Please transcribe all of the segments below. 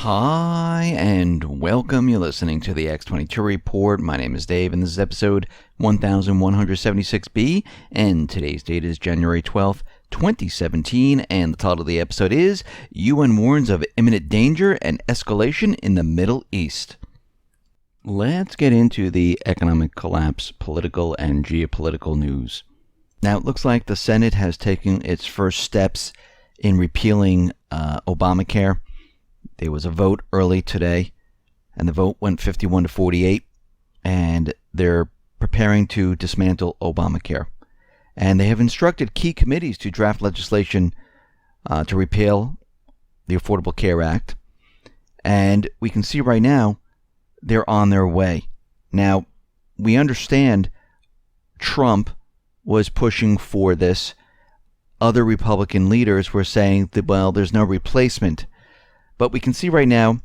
Hi, and welcome. You're listening to the X22 Report. My name is Dave, and this is episode 1176B, and today's date is January 12th, 2017, and the title of the episode is UN Warns of Imminent Danger and Escalation in the Middle East. Let's get into the economic collapse, political and geopolitical news. Now, it looks like the Senate has taken its first steps in repealing Obamacare. There was a vote early today, and the vote went 51 to 48, and they're preparing to dismantle Obamacare. And they have instructed key committees to draft legislation to repeal the Affordable Care Act. And we can see right now they're on their way. Now, we understand Trump was pushing for this. Other Republican leaders were saying that, well, there's no replacement. But we can see right now,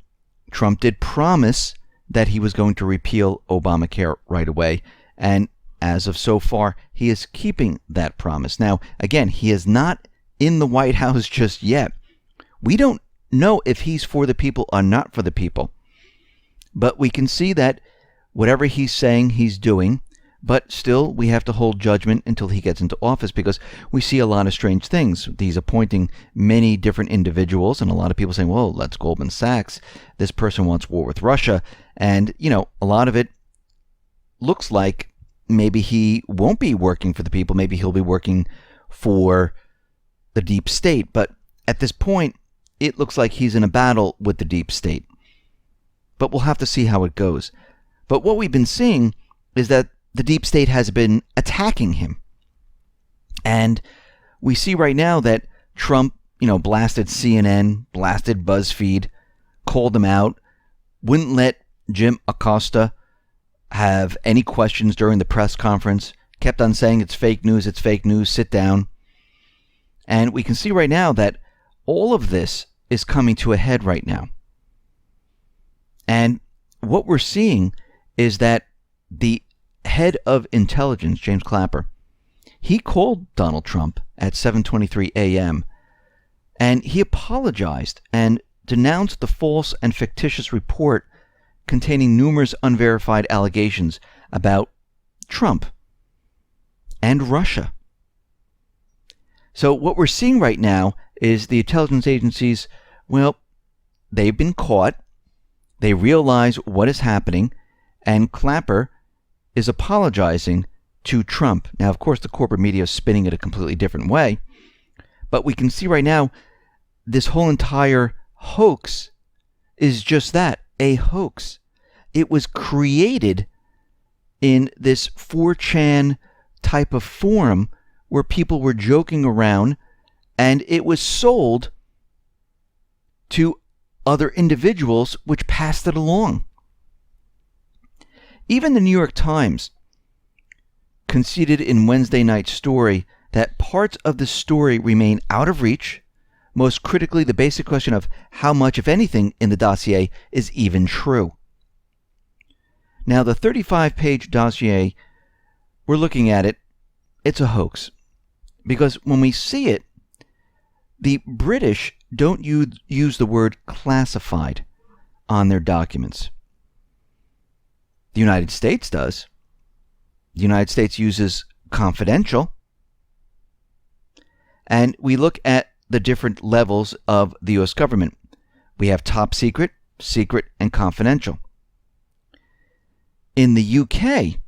Trump did promise that he was going to repeal Obamacare right away. And as of so far, he is keeping that promise. Now, again, he is not in the White House just yet. We don't know if he's for the people or not for the people. But we can see that whatever he's saying, he's doing. But still, we have to hold judgment until he gets into office, because we see a lot of strange things. He's appointing many different individuals, and a lot of people saying, well, that's Goldman Sachs. This person wants war with Russia. And, a lot of it looks like maybe he won't be working for the people. Maybe he'll be working for the deep state. But at this point, it looks like he's in a battle with the deep state. But we'll have to see how it goes. But what we've been seeing is that the deep state has been attacking him. And we see right now that Trump, blasted CNN, blasted BuzzFeed, called them out, wouldn't let Jim Acosta have any questions during the press conference, kept on saying it's fake news, sit down. And we can see right now that all of this is coming to a head right now. And what we're seeing is that the head of intelligence, James Clapper, he called Donald Trump at 7:23 a.m. and he apologized and denounced the false and fictitious report containing numerous unverified allegations about Trump and Russia. So what we're seeing right now is the intelligence agencies, well, they've been caught. They realize what is happening, and Clapper is apologizing to Trump. Now, of course, the corporate media is spinning it a completely different way, but we can see right now this whole entire hoax is just that, a hoax. It was created in this 4chan type of forum where people were joking around, and it was sold to other individuals which passed it along. Even the New York Times conceded in Wednesday night's story that parts of the story remain out of reach. Most critically, the basic question of how much, if anything, in the dossier is even true. Now, the 35-page dossier, we're looking at it, it's a hoax. Because when we see it, the British don't use the word classified on their documents. The United States does. The United States uses confidential. And we look at the different levels of the U.S. government. We have top secret, secret, and confidential. In the UK,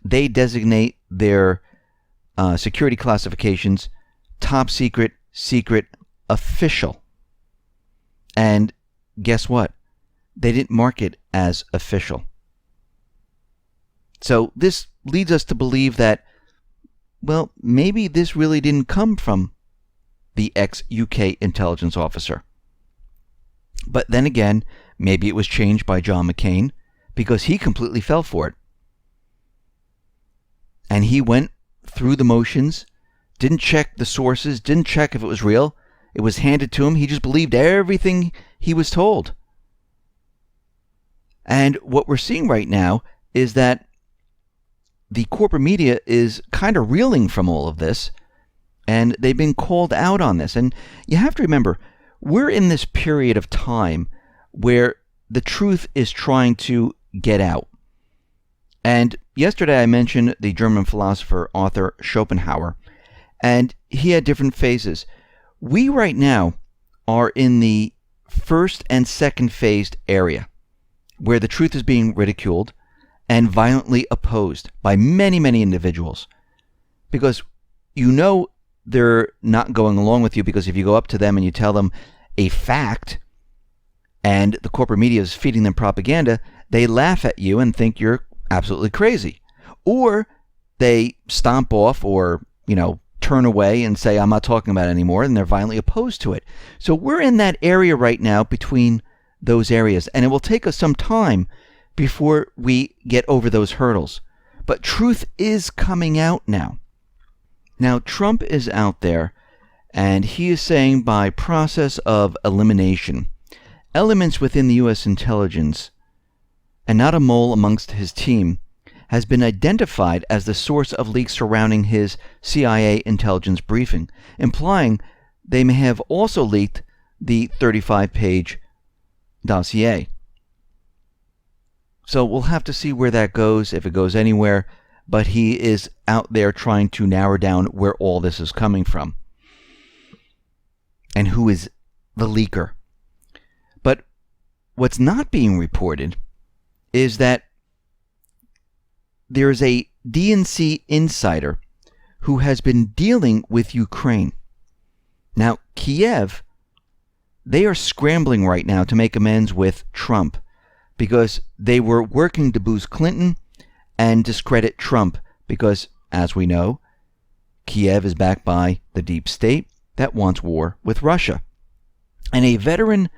they designate their security classifications top secret, secret, official. And guess what? They didn't mark it as official. So this leads us to believe that, well, maybe this really didn't come from the ex-UK intelligence officer. But then again, maybe it was changed by John McCain because he completely fell for it. And he went through the motions, didn't check the sources, didn't check if it was real. It was handed to him. He just believed everything he was told. And what we're seeing right now is that the corporate media is kind of reeling from all of this, and they've been called out on this. And you have to remember, we're in this period of time where the truth is trying to get out. And yesterday I mentioned the German philosopher, author Schopenhauer, and he had different phases. We right now are in the first and second phased area, where the truth is being ridiculed and violently opposed by many, many individuals. Because you know they're not going along with you, because if you go up to them and you tell them a fact and the corporate media is feeding them propaganda, they laugh at you and think you're absolutely crazy. Or they stomp off or, turn away and say, I'm not talking about it anymore, and they're violently opposed to it. So we're in that area right now between those areas, and it will take us some time before we get over those hurdles. But truth is coming out now. Now, Trump is out there, and he is saying by process of elimination, elements within the U.S. intelligence, and not a mole amongst his team, has been identified as the source of leaks surrounding his CIA intelligence briefing, implying they may have also leaked the 35-page dossier. So we'll have to see where that goes, if it goes anywhere, but he is out there trying to narrow down where all this is coming from and who is the leaker. But what's not being reported is that there is a DNC insider who has been dealing with Ukraine. Now, Kiev, they are scrambling right now to make amends with Trump because they were working to boost Clinton and discredit Trump because, as we know, Kiev is backed by the deep state that wants war with Russia. And a veteran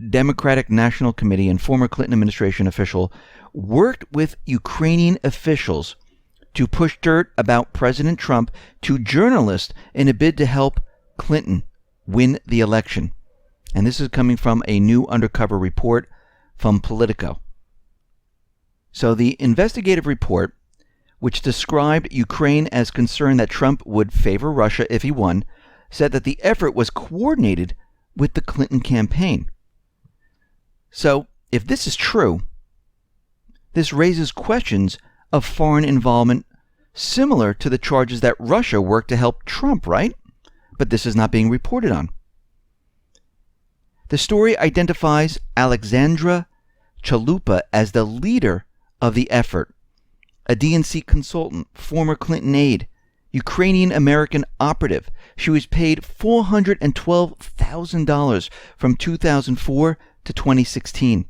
Democratic National Committee and former Clinton administration official worked with Ukrainian officials to push dirt about President Trump to journalists in a bid to help Clinton win the election. And this is coming from a new undercover report from Politico. So the investigative report, which described Ukraine as concerned that Trump would favor Russia if he won, said that the effort was coordinated with the Clinton campaign. So, if this is true, this raises questions of foreign involvement similar to the charges that Russia worked to help Trump, right? But this is not being reported on. The story identifies Alexandra Chalupa as the leader of the effort, a DNC consultant, former Clinton aide, Ukrainian-American operative. She was paid $412,000 from 2004 to 2016.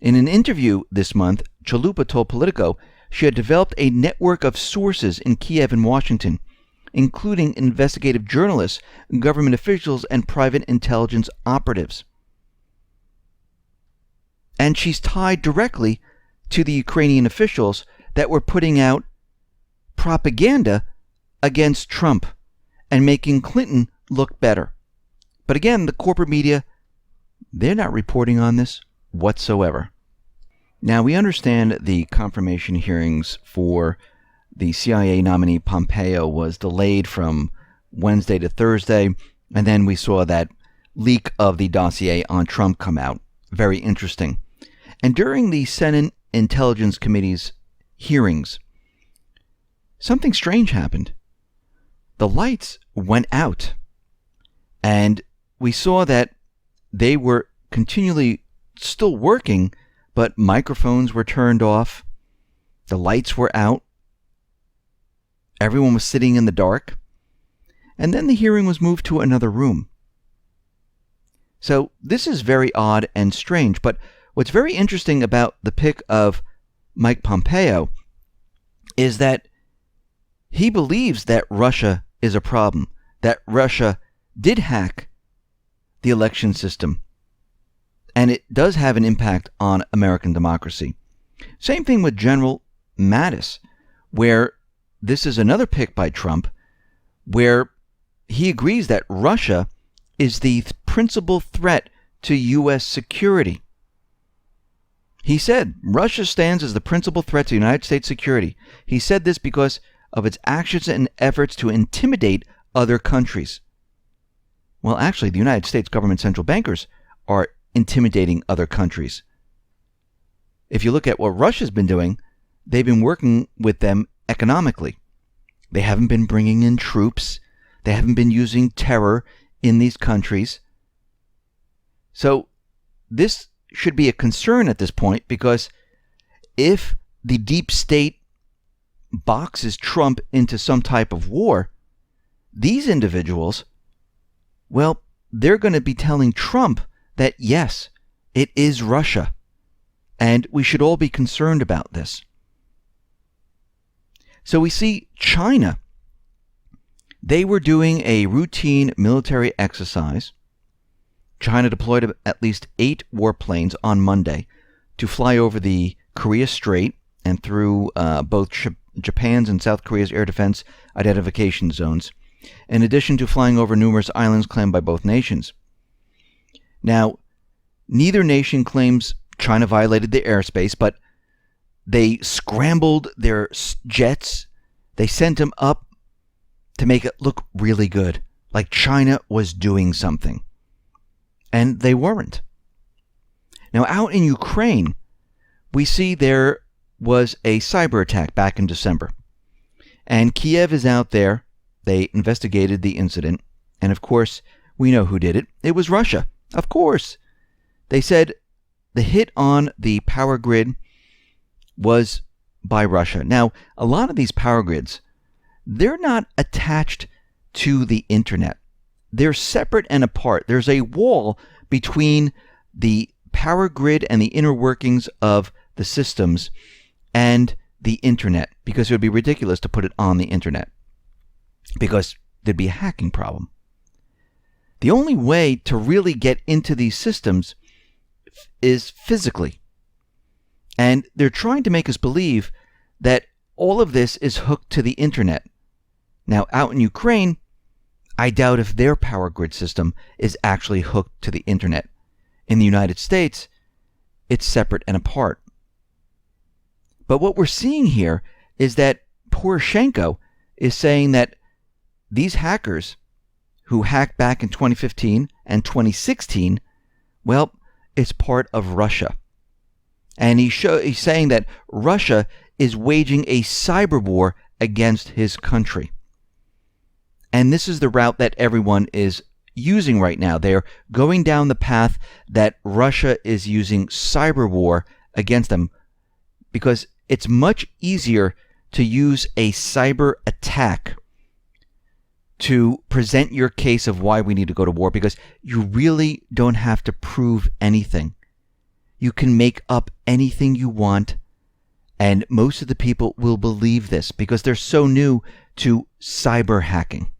In an interview this month, Chalupa told Politico she had developed a network of sources in Kiev and Washington, including investigative journalists, government officials, and private intelligence operatives. And she's tied directly to the Ukrainian officials that were putting out propaganda against Trump and making Clinton look better. But again, the corporate media, they're not reporting on this whatsoever. Now, we understand the confirmation hearings for the CIA nominee Pompeo was delayed from Wednesday to Thursday, and then we saw that leak of the dossier on Trump come out. Very interesting. And during the Senate Intelligence Committee's hearings, something strange happened. The lights went out, and we saw that they were continually still working, but microphones were turned off, the lights were out, everyone was sitting in the dark, and then the hearing was moved to another room. So this is very odd and strange, but what's very interesting about the pick of Mike Pompeo is that he believes that Russia is a problem, that Russia did hack the election system, and it does have an impact on American democracy. Same thing with General Mattis, where this is another pick by Trump, where he agrees that Russia is the principal threat to U.S. security. He said Russia stands as the principal threat to United States security. He said this because of its actions and efforts to intimidate other countries. Well, actually, the United States government central bankers are intimidating other countries. If you look at what Russia's been doing, they've been working with them economically. They haven't been bringing in troops. They haven't been using terror in these countries. So this should be a concern at this point, because if the deep state boxes Trump into some type of war, these individuals, well, they're going to be telling Trump that, yes, it is Russia, and we should all be concerned about this. So we see China. They were doing a routine military exercise. China deployed at least 8 warplanes on Monday to fly over the Korea Strait and through both Japan's and South Korea's air defense identification zones, in addition to flying over numerous islands claimed by both nations. Now, neither nation claims China violated their airspace, but they scrambled their jets. They sent them up to make it look really good, like China was doing something. And they weren't. Now, out in Ukraine, we see there was a cyber attack back in December. And Kiev is out there. They investigated the incident. And of course, we know who did it. It was Russia. Of course. They said the hit on the power grid was by Russia. Now, a lot of these power grids, they're not attached to the internet. They're separate and apart. There's a wall between the power grid and the inner workings of the systems and the internet, because it would be ridiculous to put it on the internet, because there'd be a hacking problem. The only way to really get into these systems is physically. And they're trying to make us believe that all of this is hooked to the internet. Now, out in Ukraine, I doubt if their power grid system is actually hooked to the internet. In the United States, it's separate and apart. But what we're seeing here is that Poroshenko is saying that these hackers who hacked back in 2015 and 2016, well, it's part of Russia. And he's saying that Russia is waging a cyber war against his country. And this is the route that everyone is using right now. They're going down the path that Russia is using cyber war against them, because it's much easier to use a cyber attack to present your case of why we need to go to war, because you really don't have to prove anything. You can make up anything you want, and most of the people will believe this because they're so new to cyber hacking.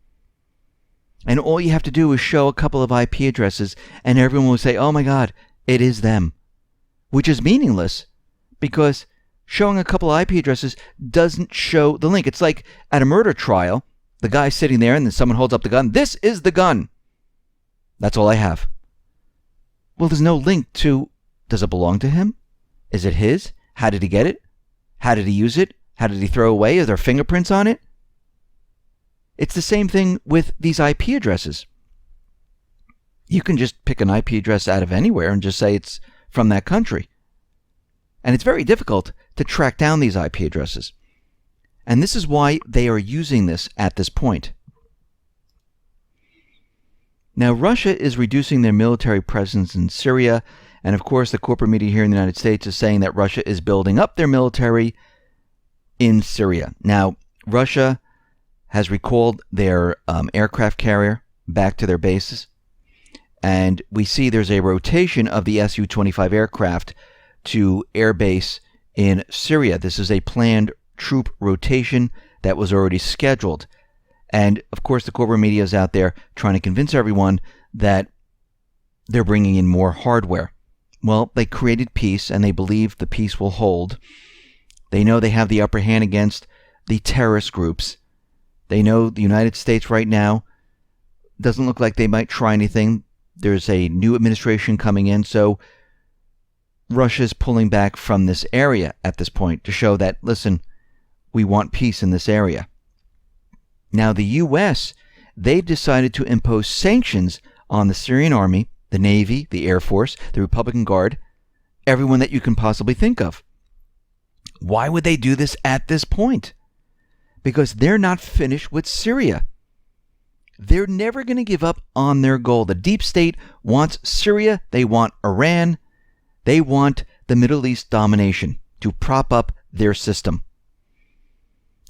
And all you have to do is show a couple of IP addresses and everyone will say, oh my God, it is them. Which is meaningless, because showing a couple of IP addresses doesn't show the link. It's like at a murder trial, the guy's sitting there and then someone holds up the gun. This is the gun. That's all I have. Well, there's no link to, does it belong to him? Is it his? How did he get it? How did he use it? How did he throw it away? Are there fingerprints on it? It's the same thing with these IP addresses. You can just pick an IP address out of anywhere and just say it's from that country. And it's very difficult to track down these IP addresses. And this is why they are using this at this point. Now, Russia is reducing their military presence in Syria. And of course, the corporate media here in the United States is saying that Russia is building up their military in Syria. Now, Russia has recalled their aircraft carrier back to their bases. And we see there's a rotation of the Su-25 aircraft to airbase in Syria. This is a planned troop rotation that was already scheduled. And of course, the corporate media is out there trying to convince everyone that they're bringing in more hardware. Well, they created peace and they believe the peace will hold. They know they have the upper hand against the terrorist groups. They know the United States right now doesn't look like they might try anything. There's a new administration coming in, so Russia's pulling back from this area at this point to show that, listen, we want peace in this area. Now, the U.S., they've decided to impose sanctions on the Syrian army, the Navy, the Air Force, the Republican Guard, everyone that you can possibly think of. Why would they do this at this point? Because they're not finished with Syria. They're never going to give up on their goal. The deep state wants Syria. They want Iran. They want the Middle East domination to prop up their system.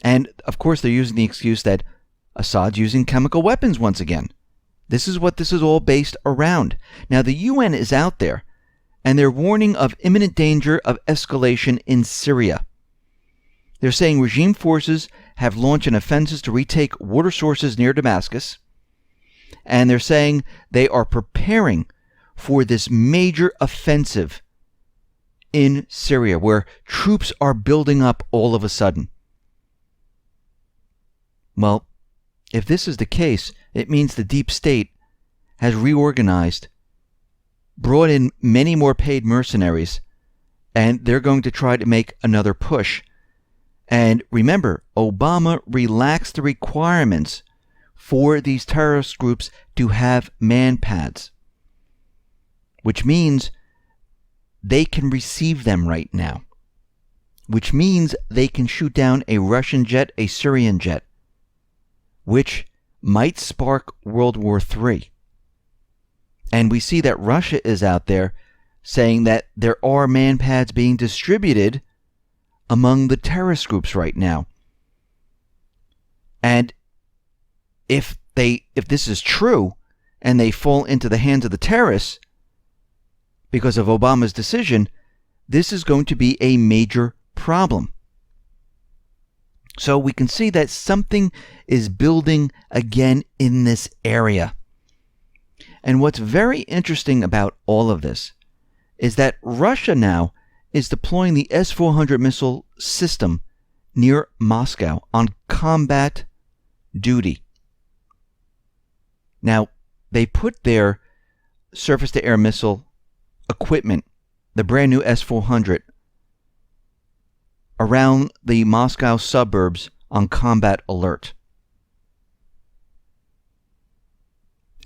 And, of course, they're using the excuse that Assad's using chemical weapons once again. This is what this is all based around. Now, the UN is out there, and they're warning of imminent danger of escalation in Syria. They're saying regime forces have launched an offensive to retake water sources near Damascus, and they're saying they are preparing for this major offensive in Syria, where troops are building up all of a sudden. Well, if this is the case, it means the deep state has reorganized, brought in many more paid mercenaries, and they're going to try to make another push. And remember, Obama relaxed the requirements for these terrorist groups to have man pads, which means they can receive them right now, which means they can shoot down a Russian jet, a Syrian jet, which might spark World War III. And we see that Russia is out there saying that there are man pads being distributed among the terrorist groups right now. And if this is true and they fall into the hands of the terrorists because of Obama's decision, this is going to be a major problem. So we can see that something is building again in this area. And what's very interesting about all of this is that Russia now is deploying the S-400 missile system near Moscow on combat duty. Now, they put their surface-to-air missile equipment, the brand new S-400, around the Moscow suburbs on combat alert.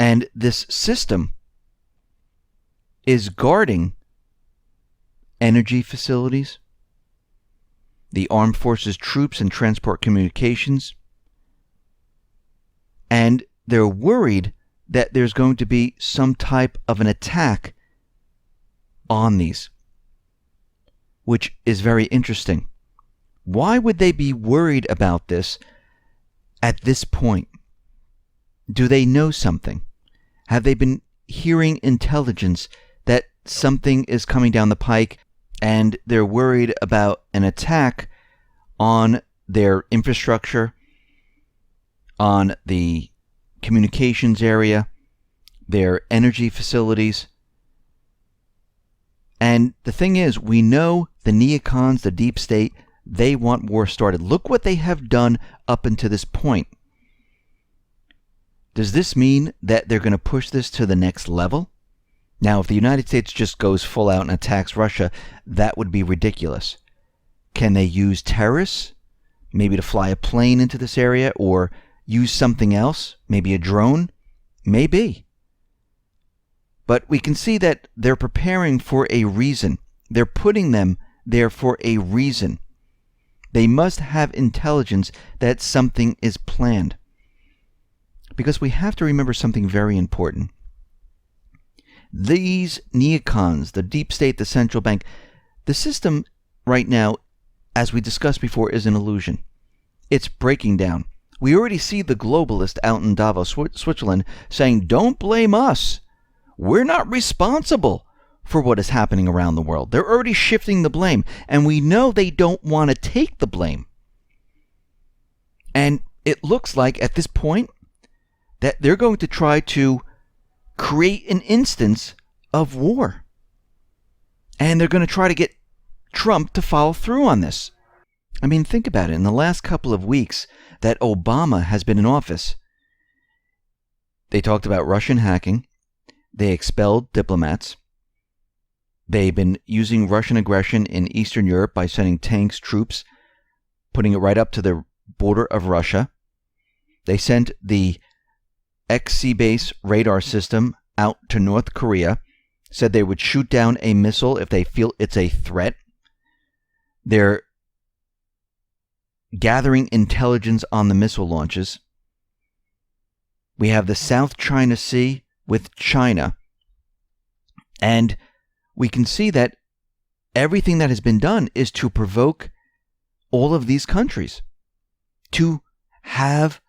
And this system is guarding energy facilities, the armed forces troops and transport communications, and they're worried that there's going to be some type of an attack on these, which is very interesting. Why would they be worried about this at this point? Do they know something? Have they been hearing intelligence that something is coming down the pike and they're worried about an attack on their infrastructure, on the communications area, their energy facilities? And the thing is, we know the neocons, the deep state, they want war started. Look what they have done up until this point. Does this mean that they're going to push this to the next level? Now, if the United States just goes full out and attacks Russia, that would be ridiculous. Can they use terrorists? Maybe to fly a plane into this area, or use something else? Maybe a drone? Maybe. But we can see that they're preparing for a reason. They're putting them there for a reason. They must have intelligence that something is planned. Because we have to remember something very important. These neocons, the deep state, the central bank, the system right now, as we discussed before, is an illusion. It's breaking down. We already see the globalist out in Davos, Switzerland, saying, don't blame us. We're not responsible for what is happening around the world. They're already shifting the blame, and we know they don't want to take the blame. And it looks like at this point that they're going to try to create an instance of war. And they're going to try to get Trump to follow through on this. I mean, think about it. In the last couple of weeks that Obama has been in office, they talked about Russian hacking. They expelled diplomats. They've been using Russian aggression in Eastern Europe by sending tanks, troops, putting it right up to the border of Russia. They sent the XC base radar system out to North Korea, said they would shoot down a missile if they feel it's a threat. They're gathering intelligence on the missile launches. We have the South China Sea with China. And we can see that everything that has been done is to provoke all of these countries to have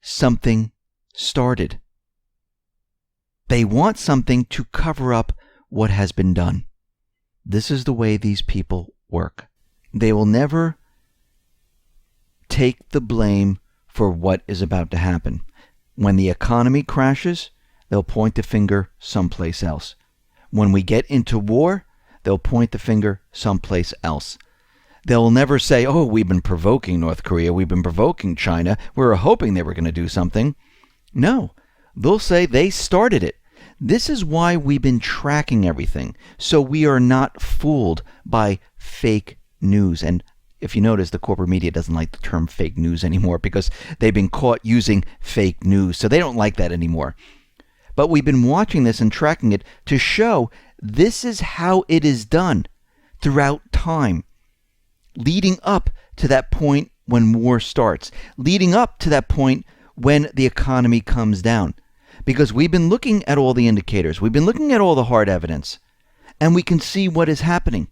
something started. They want something to cover up what has been done. This is the way these people work. They will never take the blame for what is about to happen. When the economy crashes, they'll point the finger someplace else. When we get into war, they'll point the finger someplace else. They'll never say, oh, we've been provoking North Korea, we've been provoking China, we were hoping they were going to do something. No, they'll say they started it. This is why we've been tracking everything, so we are not fooled by fake news. And if you notice, the corporate media doesn't like the term fake news anymore because they've been caught using fake news, so they don't like that anymore. But we've been watching this and tracking it to show this is how it is done throughout time, leading up to that point when war starts, leading up to that point when the economy comes down. Because we've been looking at all the indicators, we've been looking at all the hard evidence, and we can see what is happening.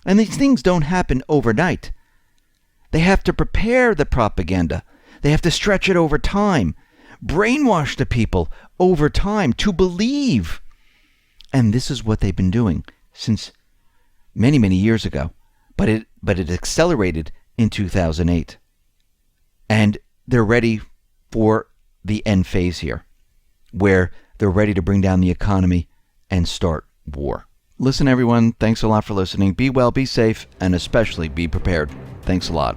And these things don't happen overnight. They have to prepare the propaganda. They have to stretch it over time, brainwash the people over time to believe. And this is what they've been doing since many, many years ago. But it accelerated in 2008. And they're ready for the end phase here, where they're ready to bring down the economy and start war. Listen, everyone, thanks a lot for listening. Be well, be safe, and especially be prepared. Thanks a lot.